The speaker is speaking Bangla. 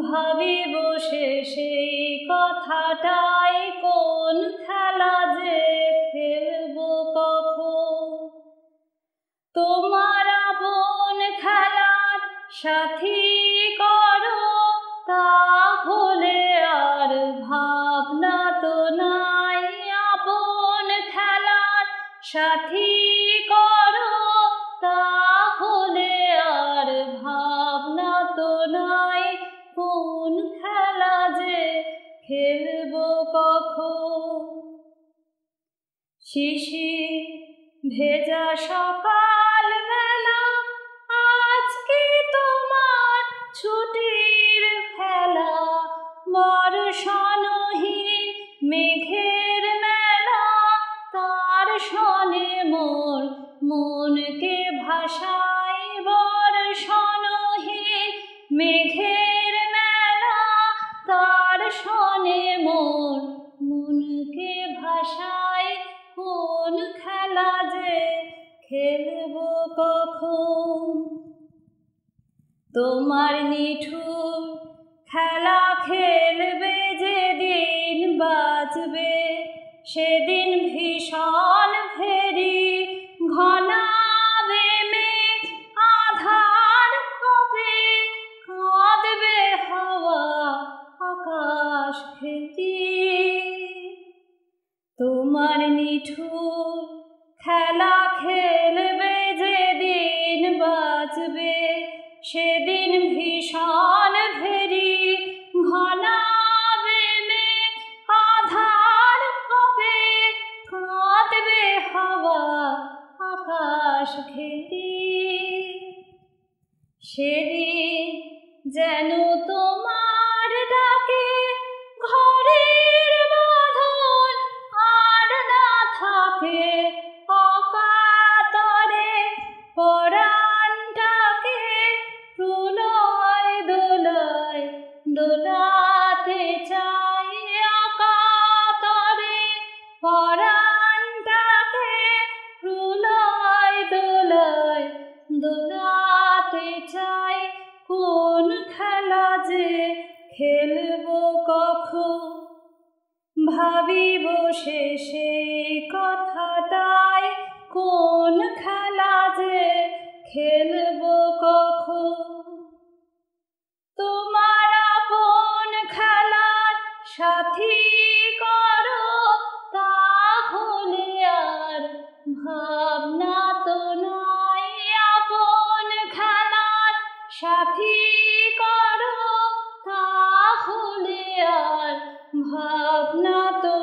ভাবি বসে সেই কথাটাই, কোন খেলা যে খেলবো কখন। তোমার আপন খেলার সাথী করো, তাহলে আর ভাবনা তো নাই। আপন খেলার সাথী করো, তাহলে আর ভাবনা তো নাই। কোন খেলা যে খেলবো কখন। শিশির ভেজা সকাল বেলা, আজকে তোমার ছুটির খেলা। বর্ষণহীন মেঘের মেলা, তার সনে মোর মনকে ভাসাই। বর্ষণহীন মেঘের মেলা, তার সনে মোর মনকে ভাসাই। কোন খেলা যে খেলবো কখন। তোমার নিঠুর খেলা খেলবে যেদিন বাঁচবে, সেদিন ভীষণ ফেরি ঘনাবে মেঘ, আধার হবে কাঁদবে হাওয়া আকাশ ঘেঁটি। তোমার নিঠুর খেলা খেলবে যেদিন বাঁচবে, সেদিন ভীষণ ফেরি ঘনাবে মেঘ, আধার হবে কাঁদবে হাওয়া আকাশ ঘেঁটি। সেদিন যেন তোমার ডাকে ঘরের বাঁধন আর না থাকে, অকাতরে পরাণটাকে প্রলয় দোলায় দোলাতে চাই। অকাতরে পরাণটাকে প্রলয় দোলায় দোলাতে চাই। কোন খেলা যে খেলবো কখন। ভাবি বসে সেই কথাটাই, কোন খেলা যে খেলবো কখন। তোমার আপন খেলার সাথী করো, তাহলে আর ভাবনা তো নাই। আপন খেলার সাথী করো, তাহলে আর ভাবনা তো